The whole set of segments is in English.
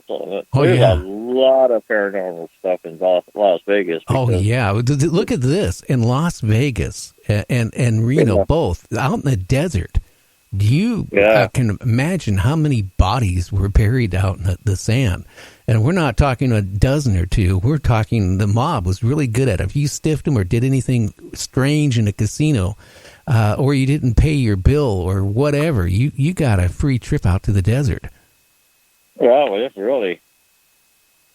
also. Oh, There's yeah. a lot of paranormal stuff in Las Vegas. Oh, yeah. Look at this. In Las Vegas and Reno, both, out in the desert, I can imagine how many bodies were buried out in the sand. And we're not talking a dozen or two. We're talking the mob was really good at it. If you stiffed them or did anything strange in a casino, or you didn't pay your bill or whatever, you got a free trip out to the desert. Well, it's really.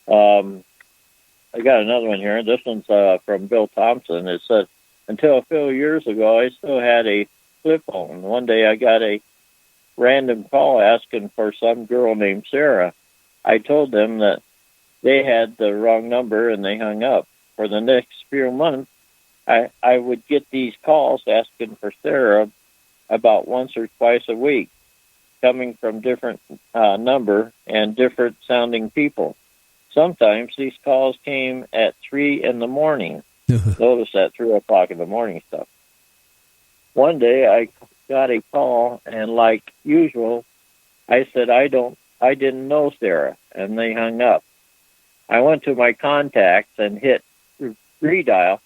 I got another one here. This one's from Bill Thompson. It says, until a few years ago, I still had a flip phone. One day I got a random call asking for some girl named Sarah. I told them that they had the wrong number and they hung up. For the next few months, I would get these calls asking for Sarah about once or twice a week, coming from different number and different sounding people. Sometimes these calls came at 3 in the morning. Notice that 3 o'clock in the morning stuff. One day I got a call, and like usual, I said, I didn't know Sarah, and they hung up. I went to my contacts and hit redial.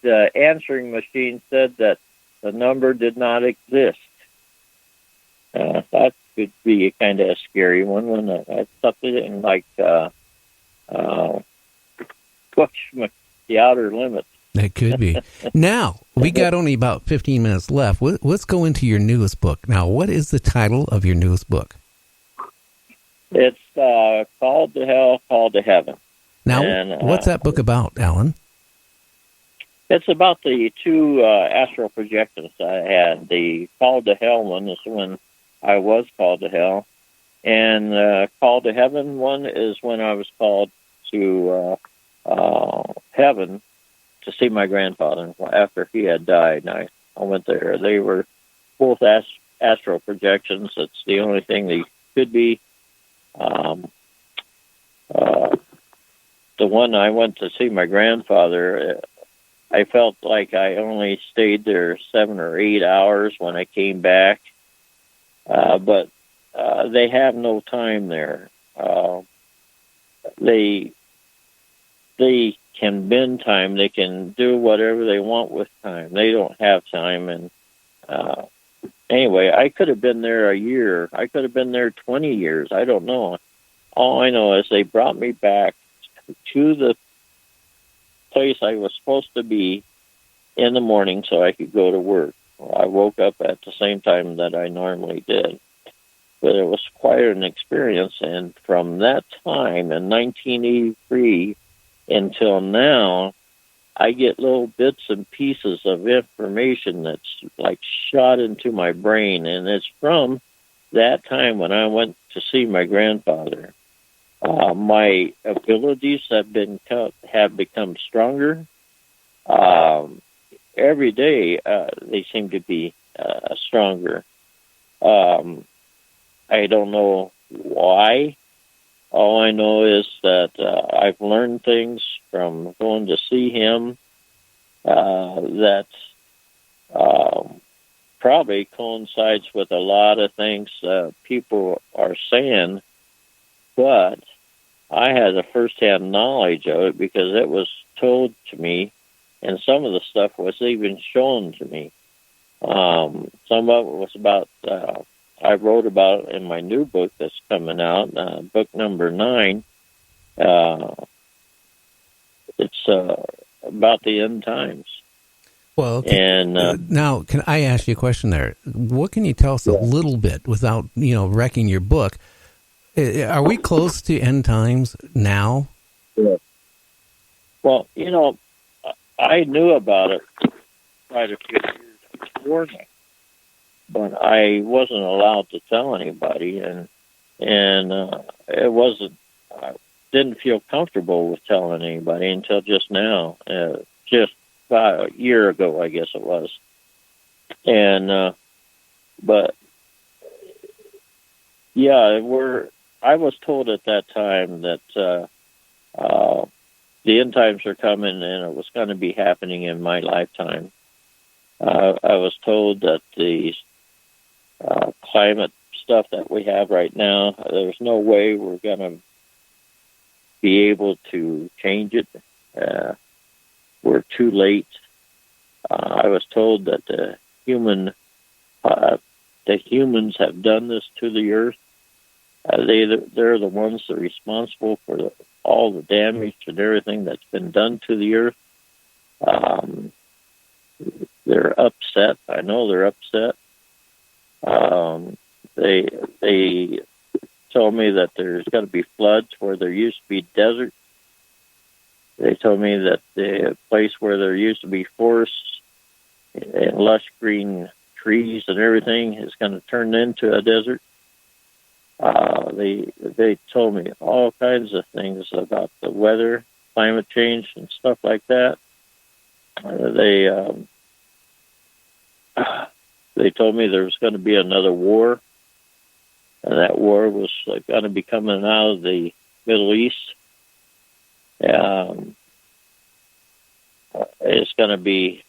The answering machine said that the number did not exist. That could be kind of a scary one, wouldn't it? That's something like push the outer limits. It could be. Now, we got only about 15 minutes left. Let's go into your newest book. Now, what is the title of your newest book? It's Called to Hell, Called to Heaven. Now, and, what's that book about, Alan? It's about the two astral projections I had. The Called to Hell one is when I was called to hell, and Called to Heaven one is when I was called to heaven to see my grandfather after he had died. And I went there. They were both astral projections. It's the only thing they could be. The one I went to see my grandfather, I felt like I only stayed there 7 or 8 hours when I came back. But they have no time there. They can bend time. They can do whatever they want with time. They don't have time. And anyway, I could have been there a year. I could have been there 20 years. I don't know. All I know is they brought me back to the place I was supposed to be in the morning so I could go to work. I woke up at the same time that I normally did. But it was quite an experience. And from that time in 1983 until now, I get little bits and pieces of information that's like shot into my brain. And it's from that time when I went to see my grandfather. My abilities have become stronger. Every day they seem to be stronger. I don't know why. All I know is that I've learned things from going to see him that probably coincides with a lot of things people are saying, but I had a first-hand knowledge of it because it was told to me, and some of the stuff was even shown to me. Some of it was about, I wrote about in my new book that's coming out, book number 9. It's about the end times. Well, okay. And now, can I ask you a question there? What can you tell us a little bit without, wrecking your book? Are we close to end times now? Yeah. Well, I knew about it quite a few years before, but I wasn't allowed to tell anybody, and it wasn't. I didn't feel comfortable with telling anybody until just now, just about a year ago, I guess it was. And but yeah, I was told at that time that the end times are coming, and it was going to be happening in my lifetime. I was told that the climate stuff that we have right now, there's no way we're going to be able to change it. We're too late. I was told that the humans have done this to the earth. They're the ones that are responsible for all the damage and everything that's been done to the earth. They're upset. I know they're upset. They told me that there's got to be floods where there used to be desert. They told me that the place where there used to be forests and lush green trees and everything is going to turn into a desert. They told me all kinds of things about the weather, climate change, and stuff like that. They told me there was going to be another war, and that war was going to be coming out of the Middle East. It's going to be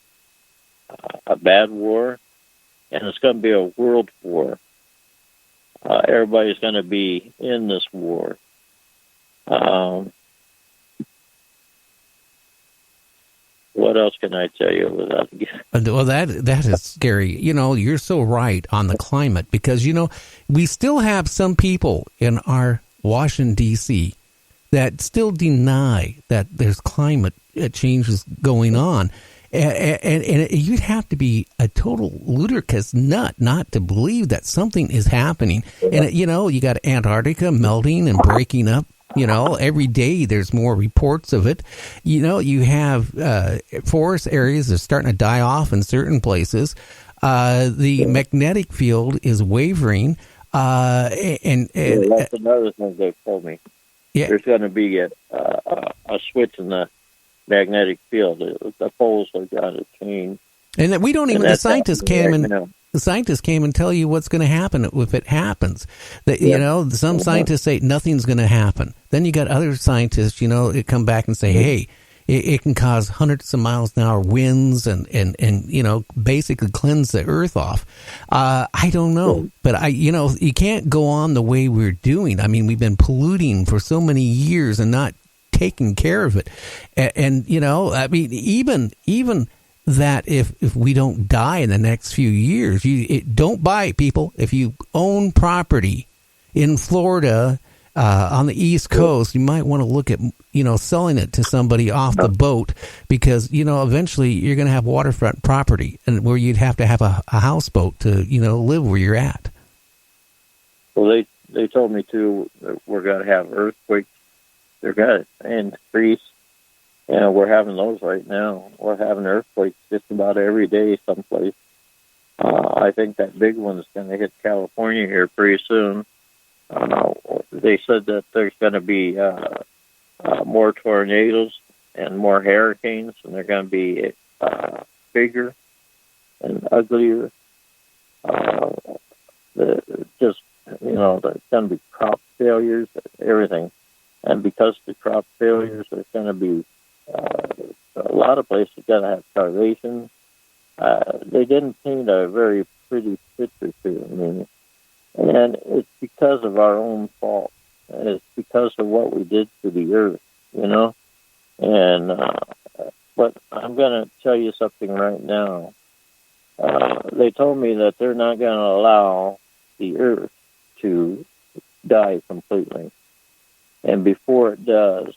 a bad war, and it's going to be a world war. Everybody's going to be in this war. What else can I tell you without? Well, that is scary. You're so right on the climate, because we still have some people in our Washington D.C. that still deny that there's climate changes going on. And you'd have to be a total ludicrous nut not to believe that something is happening. And, you got Antarctica melting and breaking up. Every day there's more reports of it. You have forest areas that are starting to die off in certain places. The magnetic field is wavering. And that's another thing they've told me. Yeah. There's going to be a switch in the magnetic field. The poles are going to change. And we don't even, the scientists came and tell you what's going to happen if it happens. That some scientists say nothing's going to happen. Then you got other scientists, that come back and say, hey, it can cause hundreds of miles an hour winds and basically cleanse the earth off. I don't know, but you can't go on the way we're doing. I mean, we've been polluting for so many years and not taking care of it. And even that if we don't die in the next few years, don't buy, people. If you own property in Florida, on the East Coast, you might want to look at, selling it to somebody off the boat, because, eventually you're going to have waterfront property and where you'd have to have a houseboat to, live where you're at. Well, they told me too that we're going to have earthquakes. They're going to increase. We're having those right now. We're having earthquakes just about every day someplace. I think that big one's going to hit California here pretty soon. They said that there's going to be more tornadoes and more hurricanes, and they're going to be bigger and uglier. There's going to be crop failures, everything. And because the crop failures, there's going to be a lot of places going to have starvation. They didn't paint a very pretty picture to me. And it's because of our own fault. And it's because of what we did to the earth, And but I'm going to tell you something right now. They told me that they're not going to allow the earth to die completely. And before it does,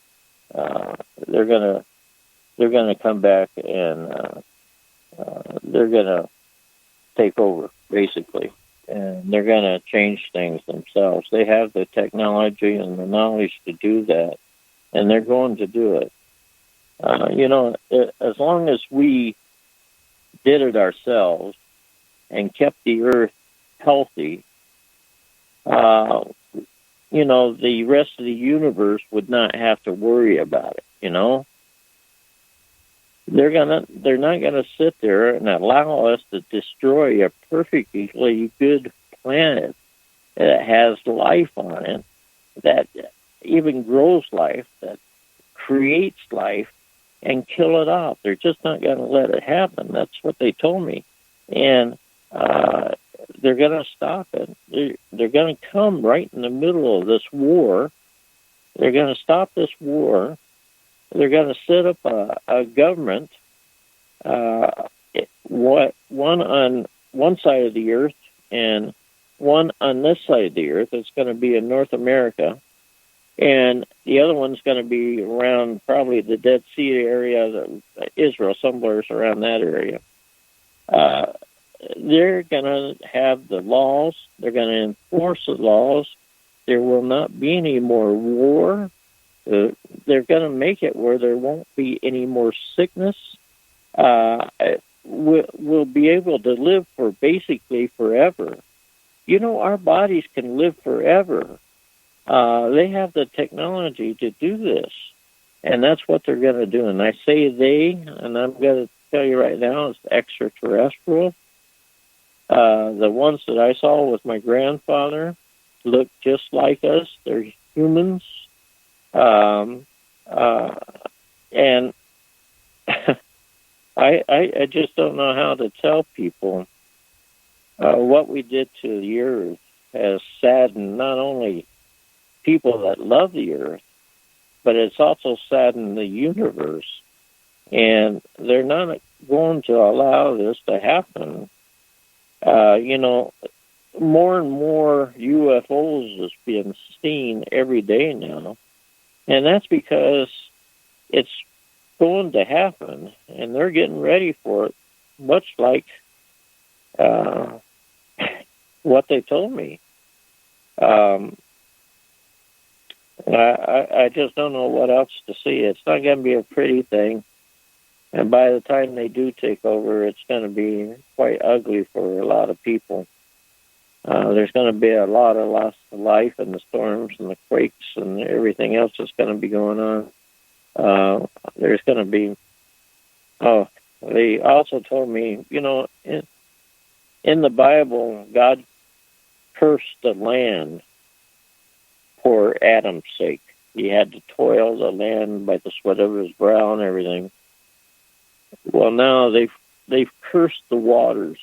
they're going to come back and they're going to take over, basically. And they're going to change things themselves. They have the technology and the knowledge to do that, and they're going to do it. As long as we did it ourselves and kept the earth healthy, the rest of the universe would not have to worry about it, They're not gonna sit there and allow us to destroy a perfectly good planet that has life on it, that even grows life, that creates life, and kill it off. They're just not going to let it happen. That's what they told me, and they're going to stop it. They're going to come right in the middle of this war, They're going to stop this war. They're going to set up a government, one on one side of the earth and one on this side of the earth. It's going to be in North America. And the other one's going to be around probably the Dead Sea area, Israel, somewhere around that area. They're going to have the laws. They're going to enforce the laws. There will not be any more war. They're going to make it where there won't be any more sickness. We'll be able to live for basically forever. You know, our bodies can live forever. They have the technology to do this, and that's what they're going to do. And I say they, and I'm going to tell you right now, it's extraterrestrial. The ones that I saw with my grandfather look just like us. They're humans. And I just don't know how to tell people what we did to the earth has saddened not only people that love the earth, but it's also saddened the universe. And they're not going to allow this to happen. You know, more and more UFOs is being seen every day now. And that's because it's going to happen, and they're getting ready for it, much like what they told me. I just don't know what else to see. It's not going to be a pretty thing. And by the time they do take over, it's going to be quite ugly for a lot of people. There's going to be a lot of loss of life and the storms and the quakes and everything else that's going to be going on. There's going to be... they also told me, you know, in the Bible, God cursed the land for Adam's sake. He had to toil the land by the sweat of his brow and everything. Well, now they've cursed the waters.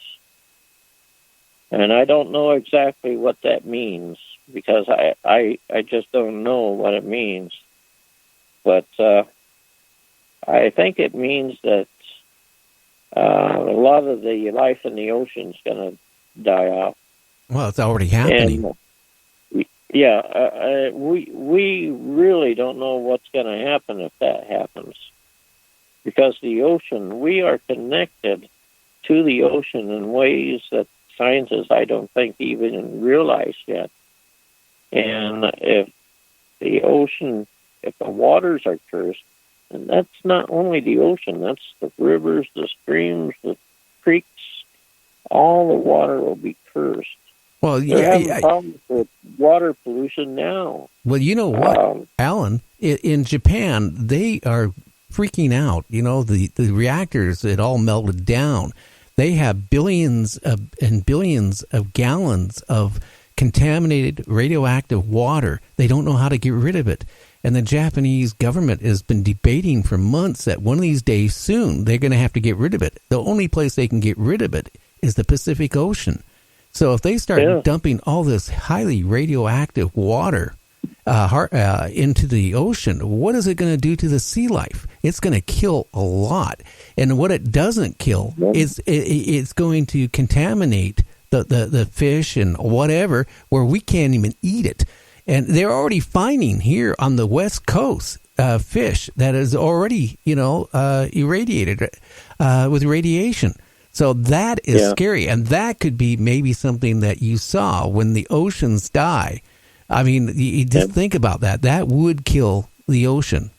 And I don't know exactly what that means, because I just don't know what it means. But I think it means that a lot of the life in the ocean is going to die off. Well, it's already happening. And, we really don't know what's going to happen if that happens. Because the ocean, we are connected to the ocean in ways that scientists, I don't think, even realize yet. And if the waters are cursed, and that's not only the ocean, that's the rivers, the streams, the creeks, all the water will be cursed. Well, they're having problems with water pollution now. Well, you know what, Alan? In Japan, they are freaking out. You know, the reactors, it all melted down. They have billions and billions of gallons of contaminated radioactive water. They don't know how to get rid of it. And the Japanese government has been debating for months that one of these days soon they're going to have to get rid of it. The only place they can get rid of it is the Pacific Ocean. So if they start dumping all this highly radioactive water into the ocean, what is it going to do to the sea life? It's going to kill a lot. And what it doesn't kill is it's going to contaminate the fish and whatever, where we can't even eat it. And they're already finding here on the West Coast fish that is already, irradiated with radiation. So that is scary. And that could be maybe something that you saw when the oceans die. I mean, you just think about that. That would kill the ocean.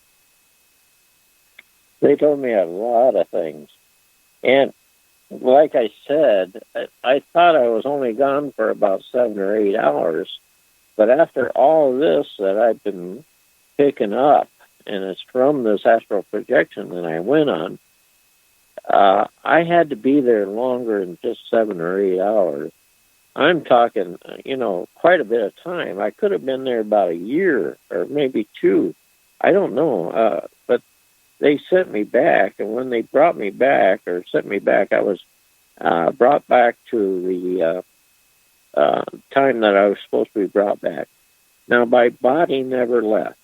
They told me a lot of things. And like I said, I thought I was only gone for about 7 or 8 hours. But after all this that I've been picking up, and it's from this astral projection that I went on, I had to be there longer than just 7 or 8 hours. I'm talking, quite a bit of time. I could have been there about a year or maybe 2. I don't know. But they sent me back, and when they brought me back or sent me back, I was brought back to the time that I was supposed to be brought back. Now, my body never left.